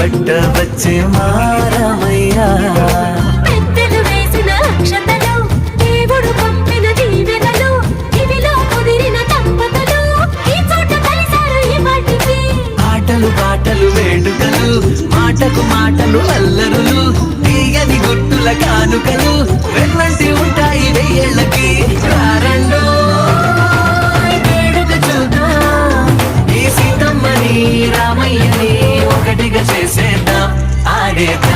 పట్ట వచ్చే మారమయ్యా పెద్దలు వేసిన అక్షతలు దేవుడు పంపిన దీవెనలు ఇవిలో కుదిరిన దంపతులు ఈ చోట కలిసారు ఈ వాటికి ఆటలు పాటలు వేడుకలు మాటకు మాటలు అల్లరులు తీయని గుర్తుల కానుకలు వెన్నంటి ఉంటాయి వెయ్యేళ్ళకి కారండో వేడుక చూద్దాం ఈ సీతమ్మని రామయ్యని ఒకటిగా చేసేద్దాం ఆడేద్దాం